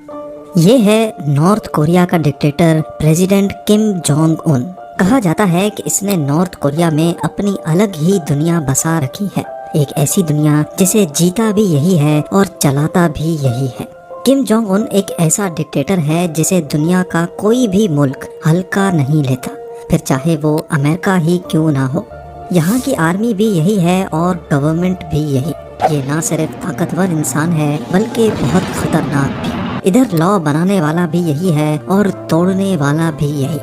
یہ ہے north Korea کا dictator president Kim Jong Un. کہا جاتا ہے کہ اس نے نارتھ کوریا میں اپنی الگ ہی دنیا بسا رکھی ہے، ایک ایسی دنیا جسے جیتا بھی یہی ہے اور چلاتا بھی یہی ہے۔ کم جونگ ان ایک ایسا ڈکٹیٹر ہے جسے دنیا کا کوئی بھی ملک ہلکا نہیں لیتا، پھر چاہے وہ امریکہ ہی کیوں نہ ہو۔ یہاں کی آرمی بھی یہی ہے اور گورنمنٹ بھی یہی۔ یہ نہ صرف طاقتور انسان ہے بلکہ بہت خطرناک بھی۔ ادھر لا بنانے والا بھی یہی ہے اور توڑنے والا بھی یہی۔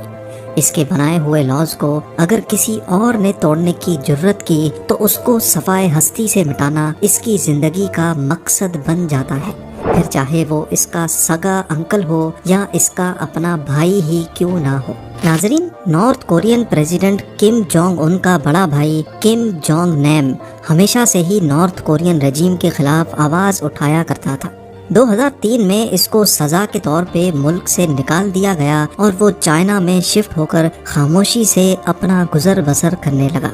اس کے بنائے ہوئے لاز کو اگر کسی اور نے توڑنے کی جرت کی تو اس کو صفائے ہستی سے مٹانا اس کی زندگی کا مقصد بن جاتا ہے، پھر چاہے وہ اس کا سگا انکل ہو یا اس کا اپنا بھائی ہی کیوں نہ ہو۔ ناظرین، north Korean president Kim Jong Un کا بڑا بھائی کم جونگ نیم ہمیشہ سے ہی نارتھ کورین رجیم کے خلاف آواز اٹھایا کرتا تھا۔ 2003 میں اس کو سزا کے طور پہ ملک سے نکال دیا گیا اور وہ چائنا میں شفٹ ہو کر خاموشی سے اپنا گزر بسر کرنے لگا۔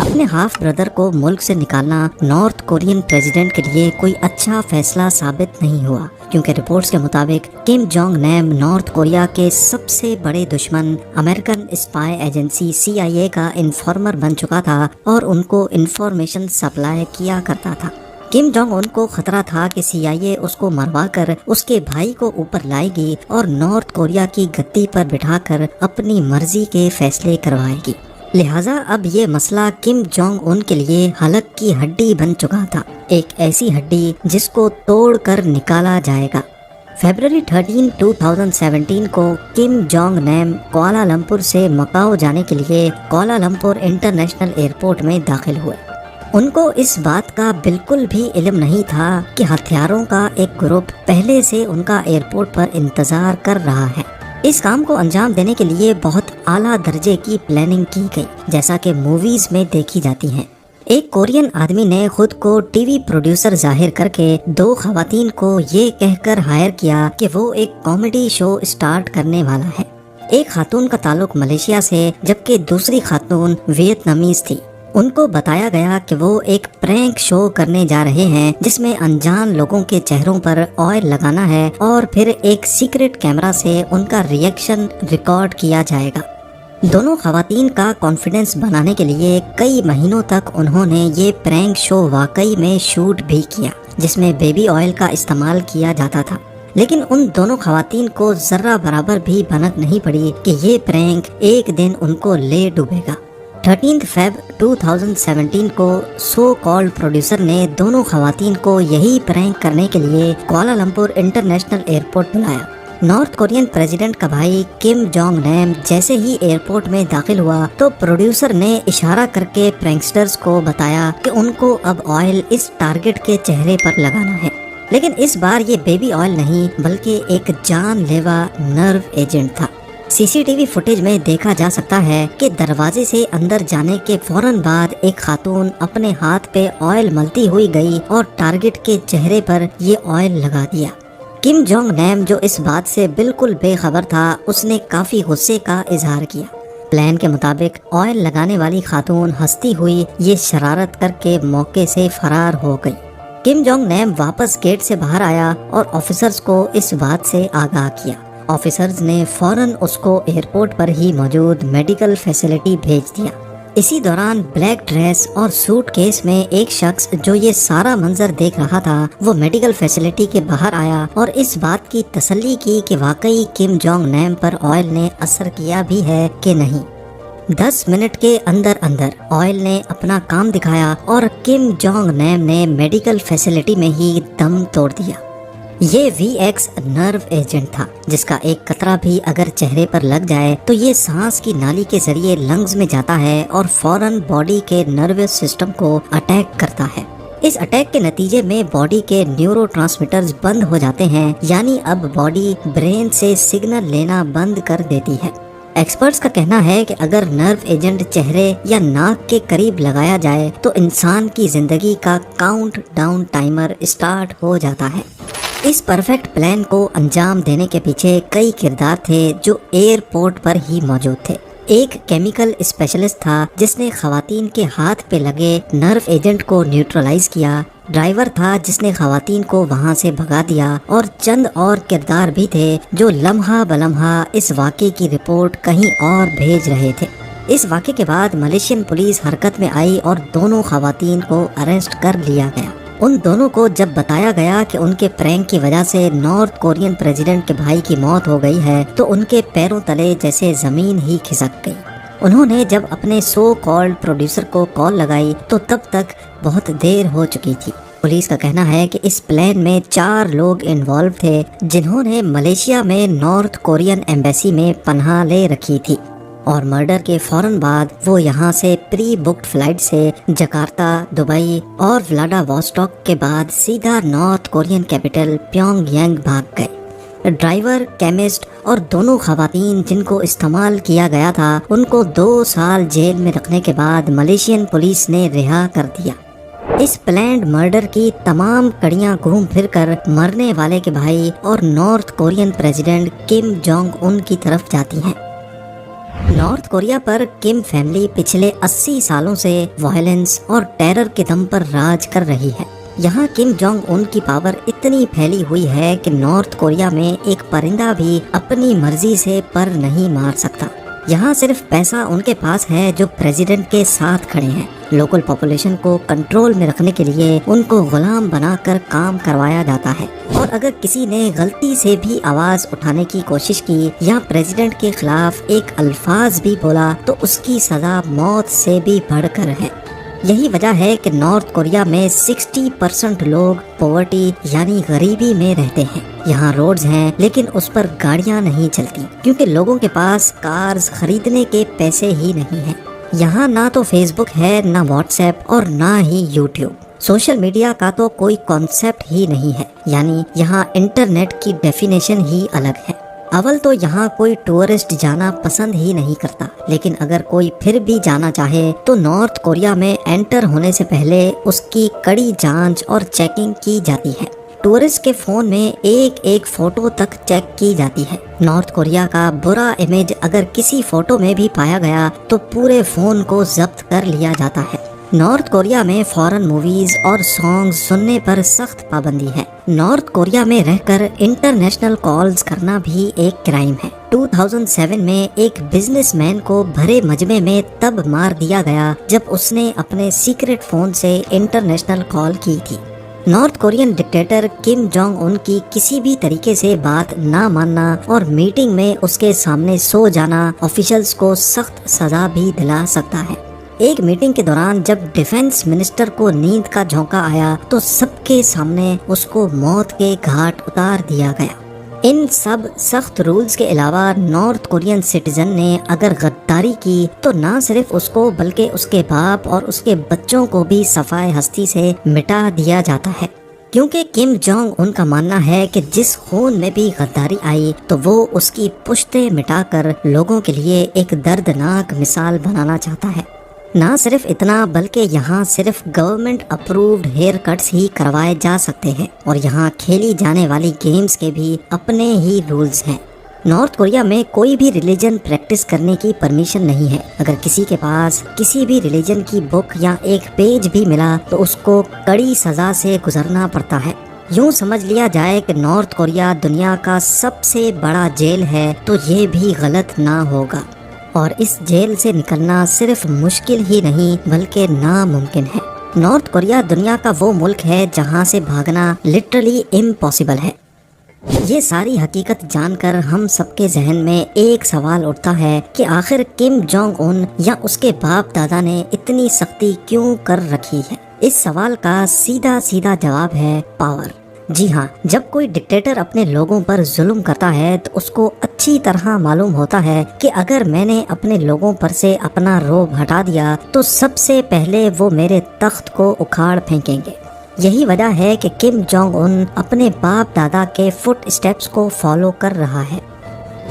اپنے ہاف بردر کو ملک سے نکالنا نارتھ کورین پریزیڈنٹ کے لیے کوئی اچھا فیصلہ ثابت نہیں ہوا، کیونکہ رپورٹس کے مطابق کم جونگ نیم نارتھ کوریا کے سب سے بڑے دشمن امریکن اسپائی ایجنسی CIA کا انفارمر بن چکا تھا اور ان کو انفارمیشن سپلائی کیا کرتا تھا۔ کم جونگ ان کو خطرہ تھا کہ CIA اس کو مروا کر اس کے بھائی کو اوپر لائے گی اور نارتھ کوریا کی گدی پر بٹھا کر اپنی مرضی کے فیصلے کروائے گی، لہٰذا اب یہ مسئلہ کم جونگ ان کے لیے حلق کی ہڈی بن چکا تھا، ایک ایسی ہڈی جس کو توڑ کر نکالا جائے گا۔ فیبروری 13، 2017 کو کم جونگ نیم کوالالمپور سے مکاؤ جانے کے لیے کوالالمپور انٹرنیشنل ایئرپورٹ میں داخل ہوئے۔ ان کو اس بات کا بالکل بھی علم نہیں تھا کہ ہتھیاروں کا ایک گروپ پہلے سے ان کا ایئرپورٹ پر انتظار کر رہا ہے۔ اس کام کو انجام دینے کے لیے بہت اعلیٰ درجے کی پلاننگ کی گئی، جیسا کہ موویز میں دیکھی جاتی ہیں۔ ایک کورین آدمی نے خود کو ٹی وی پروڈیوسر ظاہر کر کے 2 خواتین کو یہ کہہ کر ہائر کیا کہ وہ ایک کامیڈی شو اسٹارٹ کرنے والا ہے۔ ایک خاتون کا تعلق ملیشیا سے جبکہ دوسری خاتون ویتنامیز تھی۔ ان کو بتایا گیا کہ وہ ایک پرینک شو کرنے جا رہے ہیں جس میں انجان لوگوں کے چہروں پر آئل لگانا ہے اور پھر ایک سیکرٹ کیمرہ سے ان کا ریئیکشن ریکارڈ کیا جائے گا۔ دونوں خواتین کا کانفیڈنس بنانے کے لیے کئی مہینوں تک انہوں نے یہ پرینک شو واقعی میں شوٹ بھی کیا، جس میں بیبی آئل کا استعمال کیا جاتا تھا، لیکن ان دونوں خواتین کو ذرہ برابر بھی بھنک نہیں پڑی کہ یہ پرینک ایک دن ان کو لے ڈوبے گا۔ 13 فیبروری 2017 کو سو کالڈ پروڈیوسر نے دونوں خواتین کو یہی پرینک کرنے کے لیے کوالالمپور انٹرنیشنل ایئرپورٹ بلایا۔ نارتھ کورین پریزیڈنٹ کا بھائی کم جونگ نیم جیسے ہی ایئرپورٹ میں داخل ہوا تو پروڈیوسر نے اشارہ کر کے پرینکسٹرز کو بتایا کہ ان کو اب آئل اس ٹارگٹ کے چہرے پر لگانا ہے، لیکن اس بار یہ بیبی آئل نہیں بلکہ ایک جان لیوا نرو ایجنٹ تھا۔ CCTV فوٹیج میں دیکھا جا سکتا ہے کہ دروازے سے اندر جانے کے فوراً بعد ایک خاتون اپنے ہاتھ پہ آئل ملتی ہوئی گئی اور ٹارگٹ کے چہرے پر یہ آئل لگا دیا۔ کم جونگ نیم جو اس بات سے بالکل بے خبر تھا، اس نے کافی غصے کا اظہار کیا۔ پلان کے مطابق آئل لگانے والی خاتون ہنستی ہوئی یہ شرارت کر کے موقع سے فرار ہو گئی۔ کم جونگ نیم واپس گیٹ سے باہر آیا اور آفیسرز کو اس بات سے آگاہ کیا۔ آفیسرز نے فوراً اس کو ایئرپورٹ پر ہی موجود میڈیکل فیسلٹی بھیج دیا۔ اسی دوران بلیک ڈریس اور سوٹ کیس میں ایک شخص جو یہ سارا منظر دیکھ رہا تھا وہ میڈیکل فیسلٹی کے باہر آیا اور اس بات کی تسلی کی کہ واقعی کم جونگ نیم پر آئل نے اثر کیا بھی ہے کہ نہیں۔ 10 منٹ کے اندر آئل نے اپنا کام دکھایا اور کم جونگ نیم نے میڈیکل فیسلٹی میں ہی دم توڑ دیا۔ یہ VX نرو ایجنٹ تھا جس کا ایک قطرہ بھی اگر چہرے پر لگ جائے تو یہ سانس کی نالی کے ذریعے لنگز میں جاتا ہے اور فوراً باڈی کے نروس سسٹم کو اٹیک کرتا ہے۔ اس اٹیک کے نتیجے میں باڈی کے نیورو ٹرانسمیٹرز بند ہو جاتے ہیں، یعنی اب باڈی برین سے سگنل لینا بند کر دیتی ہے۔ ایکسپرٹس کا کہنا ہے کہ اگر نرو ایجنٹ چہرے یا ناک کے قریب لگایا جائے تو انسان کی زندگی کا کاؤنٹ ڈاؤن ٹائمر اسٹارٹ ہو جاتا ہے۔ اس پرفیکٹ پلان کو انجام دینے کے پیچھے کئی کردار تھے جو ایئرپورٹ پر ہی موجود تھے۔ ایک کیمیکل اسپیشلسٹ تھا جس نے خواتین کے ہاتھ پہ لگے نرو ایجنٹ کو نیوٹرلائز کیا۔ ڈرائیور تھا جس نے خواتین کو وہاں سے بھگا دیا، اور چند اور کردار بھی تھے جو لمحہ بلمحہ اس واقعے کی رپورٹ کہیں اور بھیج رہے تھے۔ اس واقعے کے بعد ملیشین پولیس حرکت میں آئی اور دونوں خواتین کو اریسٹ کر لیا گیا۔ ان دونوں کو جب بتایا گیا کہ ان کے پرینک کی وجہ سے نارتھ کورین پریزیڈنٹ کے بھائی کی موت ہو گئی ہے تو ان کے پیروں تلے جیسے زمین ہی کھسک گئی۔ انہوں نے جب اپنے سو کالڈ پروڈیوسر کو کال لگائی تو تب تک بہت دیر ہو چکی تھی۔ پولیس کا کہنا ہے کہ اس پلان میں 4 لوگ انوالو تھے جنہوں نے ملیشیا میں نارتھ کورین ایمبیسی میں پناہ لے رکھی تھی، اور مرڈر کے فوراً بعد وہ یہاں سے پری بکڈ فلائٹ سے جکارتا، دبئی اور ولاڈا واسٹاک کے بعد سیدھا نارتھ کورین کیپٹل پیونگ یانگ بھاگ گئے۔ ڈرائیور، کیمسٹ اور دونوں خواتین جن کو استعمال کیا گیا تھا ان کو 2 سال جیل میں رکھنے کے بعد ملیشین پولیس نے رہا کر دیا۔ اس پلانڈ مرڈر کی تمام کڑیاں گھوم پھر کر مرنے والے کے بھائی اور north Korean president Kim Jong Un کی طرف جاتی ہیں۔ نارتھ کوریا پر کم فیملی پچھلے 80 سالوں سے وائلنس اور ٹیرر کے دم پر راج کر رہی ہے۔ یہاں کم جونگ ان کی پاور اتنی پھیلی ہوئی ہے کہ نارتھ کوریا میں ایک پرندہ بھی اپنی مرضی سے پر نہیں مار سکتا۔ یہاں صرف پیسہ ان کے پاس ہے جو پریزیڈنٹ کے ساتھ کھڑے ہیں۔ لوکل پاپولیشن کو کنٹرول میں رکھنے کے لیے ان کو غلام بنا کر کام کروایا جاتا ہے، اور اگر کسی نے غلطی سے بھی آواز اٹھانے کی کوشش کی یا پریزیڈنٹ کے خلاف ایک الفاظ بھی بولا تو اس کی سزا موت سے بھی بڑھ کر ہے۔ یہی وجہ ہے کہ نارتھ کوریا میں 60% لوگ پاورٹی یعنی غریبی میں رہتے ہیں۔ یہاں روڈز ہیں لیکن اس پر گاڑیاں نہیں چلتی کیونکہ لوگوں کے پاس کارز خریدنے کے پیسے ہی نہیں ہیں۔ یہاں نہ تو فیس بک ہے، نہ واٹس ایپ اور نہ ہی یوٹیوب۔ سوشل میڈیا کا تو کوئی کانسیپٹ ہی نہیں ہے، یعنی یہاں انٹرنیٹ کی ڈیفینیشن ہی الگ ہے۔ اول تو یہاں کوئی ٹورسٹ جانا پسند ہی نہیں کرتا، لیکن اگر کوئی پھر بھی جانا چاہے تو نارتھ کوریا میں انٹر ہونے سے پہلے اس کی کڑی جانچ اور چیکنگ کی جاتی ہے۔ ٹورسٹ کے فون میں ایک فوٹو تک چیک کی جاتی ہے۔ نارتھ کوریا کا برا امیج اگر کسی فوٹو میں بھی پایا گیا تو پورے فون کو ضبط کر لیا جاتا ہے۔ نارتھ کوریا میں فارن موویز اور سانگز سننے پر سخت پابندی ہے۔ نارتھ کوریا میں رہ کر انٹرنیشنل کالز کرنا بھی ایک کرائم ہے۔ 2007 میں ایک بزنس مین کو بھرے مجمع میں تب مار دیا گیا جب اس نے اپنے سیکرٹ فون سے انٹرنیشنل کال کی تھی۔ North Korean dictator Kim Jong Un کی کسی بھی طریقے سے بات نہ ماننا اور میٹنگ میں اس کے سامنے سو جانا آفیشلز کو سخت سزا بھی دلا سکتا ہے۔ ایک میٹنگ کے دوران جب ڈیفنس منسٹر کو نیند کا جھونکا آیا تو سب کے سامنے اس کو موت کے گھاٹ اتار دیا گیا۔ ان سب سخت رولز کے علاوہ نارتھ کورین سٹیزن نے اگر غداری کی تو نہ صرف اس کو بلکہ اس کے باپ اور اس کے بچوں کو بھی صفائے ہستی سے مٹا دیا جاتا ہے، کیونکہ کم جونگ ان کا ماننا ہے کہ جس خون میں بھی غداری آئی تو وہ اس کی پشتیں مٹا کر لوگوں کے لیے ایک دردناک مثال بنانا چاہتا ہے۔ نہ صرف اتنا بلکہ یہاں صرف گورنمنٹ اپرووڈ ہیئر کٹس ہی کروائے جا سکتے ہیں، اور یہاں کھیلی جانے والی گیمز کے بھی اپنے ہی رولز ہیں۔ نارتھ کوریا میں کوئی بھی ریلیجن پریکٹس کرنے کی پرمیشن نہیں ہے۔ اگر کسی کے پاس کسی بھی ریلیجن کی بک یا ایک پیج بھی ملا تو اس کو کڑی سزا سے گزرنا پڑتا ہے۔ یوں سمجھ لیا جائے کہ نارتھ کوریا دنیا کا سب سے بڑا جیل ہے تو یہ بھی غلط نہ ہوگا، اور اس جیل سے نکلنا صرف مشکل ہی نہیں بلکہ ناممکن ہے۔ نارتھ کوریا دنیا کا وہ ملک ہے جہاں سے بھاگنا لٹرلی امپاسبل ہے۔ یہ ساری حقیقت جان کر ہم سب کے ذہن میں ایک سوال اٹھتا ہے کہ آخر کم جونگ ان یا اس کے باپ دادا نے اتنی سختی کیوں کر رکھی ہے؟ اس سوال کا سیدھا جواب ہے پاور۔ جی ہاں، جب کوئی ڈکٹیٹر اپنے لوگوں پر ظلم کرتا ہے تو اس کو اچھی طرح معلوم ہوتا ہے کہ اگر میں نے اپنے لوگوں پر سے اپنا رعب ہٹا دیا تو سب سے پہلے وہ میرے تخت کو اکھاڑ پھینکیں گے۔ یہی وجہ ہے کہ کم جونگ ان اپنے باپ دادا کے فٹ اسٹیپس کو فالو کر رہا ہے۔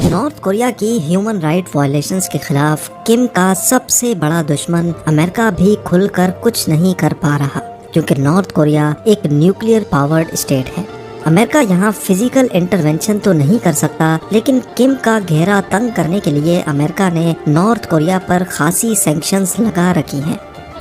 نارتھ کوریا کی ہیومن رائٹ وائلیشنز کے خلاف کم کا سب سے بڑا دشمن امریکہ بھی کھل کر کچھ نہیں کر پا رہا، کیونکہ نارتھ کوریا ایک نیوکلیئر پاورڈ اسٹیٹ ہے۔ امریکہ یہاں فزیکل انٹرونشن تو نہیں کر سکتا، لیکن کم کا گھیرا تنگ کرنے کے لیے امریکہ نے نارتھ کوریا پر خاصی سینکشنز لگا رکھی ہیں۔